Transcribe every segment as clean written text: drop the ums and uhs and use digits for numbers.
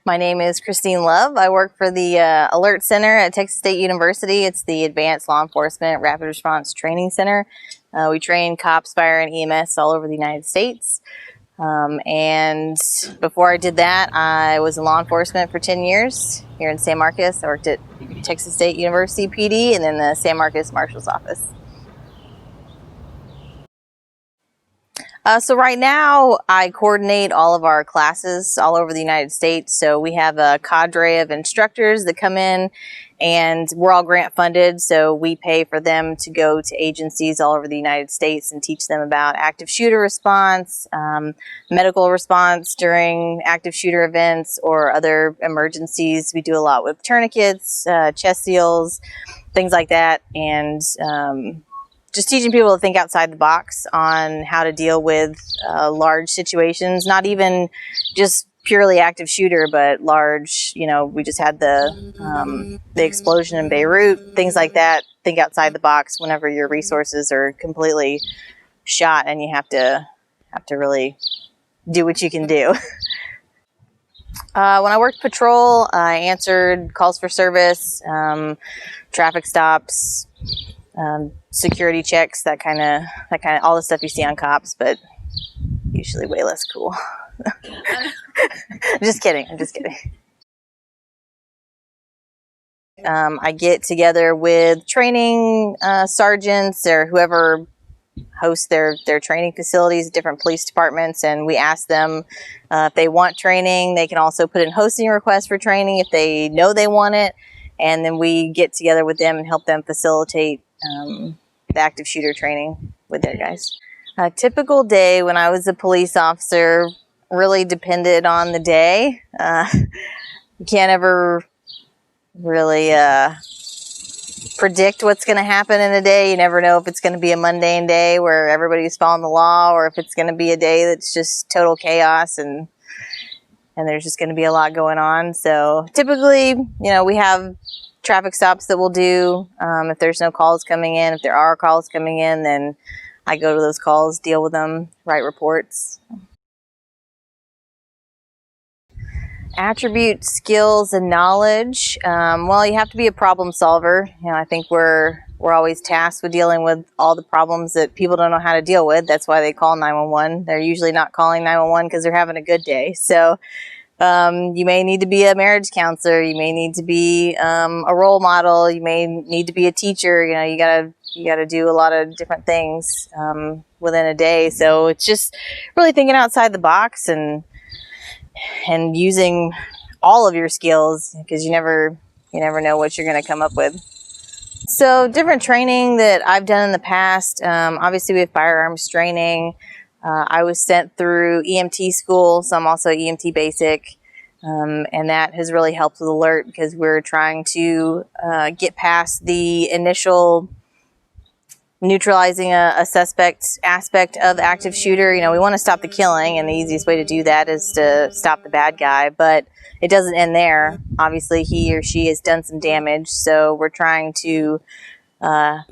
My name is Christine Love. I work for the Alert Center at Texas State University. It's the Advanced Law Enforcement Rapid Response Training Center. We train cops, fire, and EMS all over the United States. And before I did that, I was in law enforcement for 10 years here in San Marcos. I worked at Texas State University PD and then the San Marcos Marshal's Office. So right now I coordinate all of our classes all over the United States. So we have a cadre of instructors that come in, and we're all grant funded. So we pay for them to go to agencies all over the United States and teach them about active shooter response, medical response during active shooter events or other emergencies. We do a lot with tourniquets, chest seals, things like that. And just teaching people to think outside the box on how to deal with large situations, not even just purely active shooter, but large, we just had the explosion in Beirut, things like that. Think outside the box whenever your resources are completely shot and you have to really do what you can do. When I worked patrol, I answered calls for service, traffic stops, security checks, that kind of all the stuff you see on cops, but usually way less cool. Just kidding. I'm just kidding. I get together with training sergeants or whoever hosts their training facilities at different police departments, and we ask them if they want training. They can also put in hosting requests for training if they know they want it, and then we get together with them and help them facilitate the active shooter training with their guys. A typical day when I was a police officer really depended on the day. You can't ever really predict what's going to happen in a day. You never know if it's going to be a mundane day where everybody's following the law, or if it's going to be a day that's just total chaos and there's just going to be a lot going on. So typically, we have traffic stops that we'll do. If there's no calls coming in, if there are calls coming in, then I go to those calls, deal with them, write reports. Attribute, skills, and knowledge. Well, you have to be a problem solver. I think we're always tasked with dealing with all the problems that people don't know how to deal with. That's why they call 911. They're usually not calling 911 because they're having a good day. So you may need to be a marriage counselor. You may need to be a role model. You may need to be a teacher. You gotta do a lot of different things within a day. So it's just really thinking outside the box and using all of your skills, because you never know what you're going to come up with. So different training that I've done in the past. Obviously, we have firearms training. I was sent through EMT school, so I'm also EMT basic, and that has really helped with Alert because we're trying to get past the initial neutralizing a suspect aspect of active shooter. We want to stop the killing, and the easiest way to do that is to stop the bad guy, but it doesn't end there. Obviously, he or she has done some damage, so we're trying to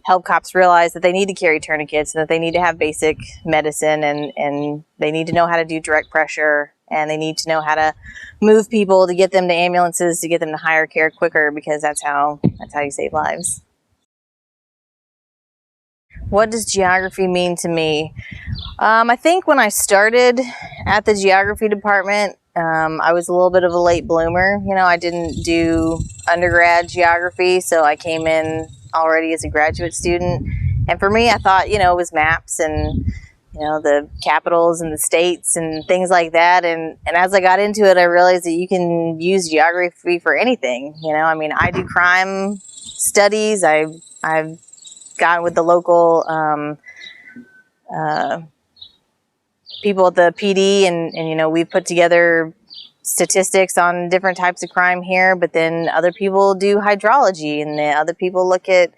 help cops realize that they need to carry tourniquets and that they need to have basic medicine, and they need to know how to do direct pressure, and they need to know how to move people to get them to ambulances, to get them to higher care quicker, because that's how you save lives. What does geography mean to me? I think when I started at the geography department, I was a little bit of a late bloomer. I didn't do undergrad geography, so I came in already as a graduate student. And for me, I thought, it was maps and, the capitals and the states and things like that. And as I got into it, I realized that you can use geography for anything. I do crime studies. I've gotten with the local people at the PD, and we put together statistics on different types of crime here, but then other people do hydrology, and the other people look at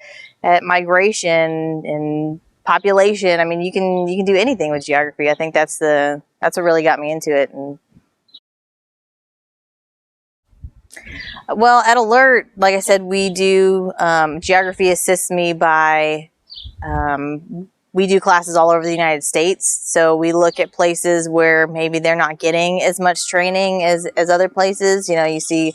migration and population. You can do anything with geography. I think that's what really got me into it. Well, at Alert, like I said, we do geography assists me by we do classes all over the United States, so we look at places where maybe they're not getting as much training as other places. You know, you see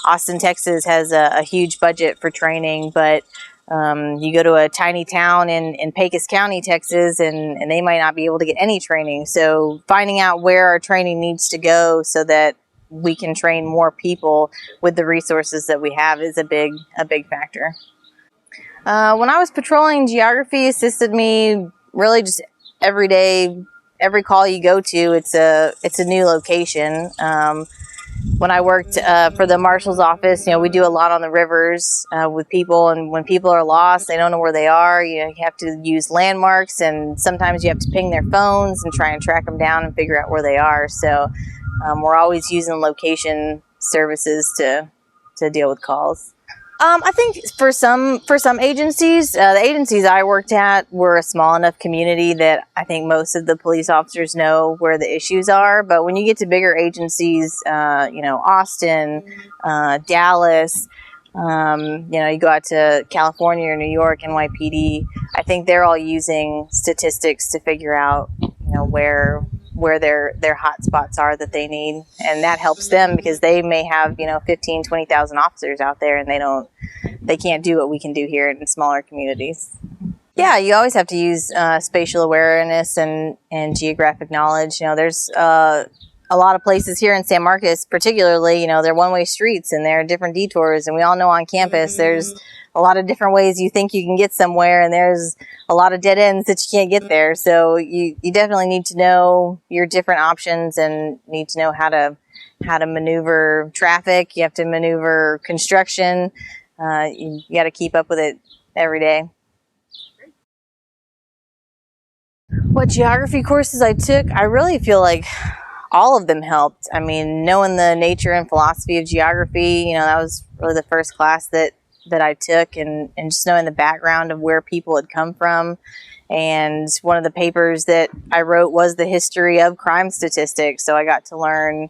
Austin, Texas has a huge budget for training, but you go to a tiny town in Pecos County, Texas, and they might not be able to get any training. So finding out where our training needs to go so that we can train more people with the resources that we have is a big factor. When I was patrolling, geography assisted me really just every day. Every call you go to, it's a new location. When I worked for the marshal's office, you know, we do a lot on the rivers with people, and when people are lost, they don't know where they are. You have to use landmarks, and sometimes you have to ping their phones and try and track them down and figure out where they are. So we're always using location services to deal with calls. I think for some agencies, the agencies I worked at were a small enough community that I think most of the police officers know where the issues are. But when you get to bigger agencies, you know, Austin, Dallas, you know, you go out to California or New York, NYPD, I think they're all using statistics to figure out, you know, where their hot spots are that they need, and that helps them because they may have, you know, 15, 20,000 officers out there, and they can't do what we can do here in smaller communities. Yeah, you always have to use spatial awareness and geographic knowledge. You know, there's a lot of places here in San Marcos, particularly, you know, they're one-way streets and there are different detours, and we all know on campus there's a lot of different ways you think you can get somewhere, and there's a lot of dead ends that you can't get there. So you definitely need to know your different options and need to know how to maneuver traffic. You have to maneuver construction. You got to keep up with it every day. What geography courses I took, I really feel like all of them helped. I mean, knowing the nature and philosophy of geography, you know, that was really the first class that I took, and just knowing the background of where people had come from. And one of the papers that I wrote was the history of crime statistics. So I got to learn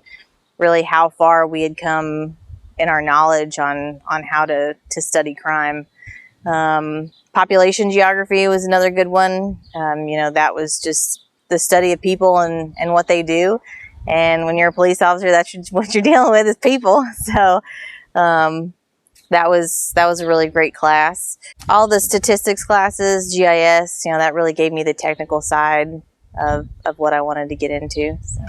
really how far we had come in our knowledge on how to study crime. Population geography was another good one. You know, that was just the study of people and what they do. And when you're a police officer, that's what you're dealing with is people. So that was a really great class. All the statistics classes, GIS, you know, that really gave me the technical side of what I wanted to get into. So.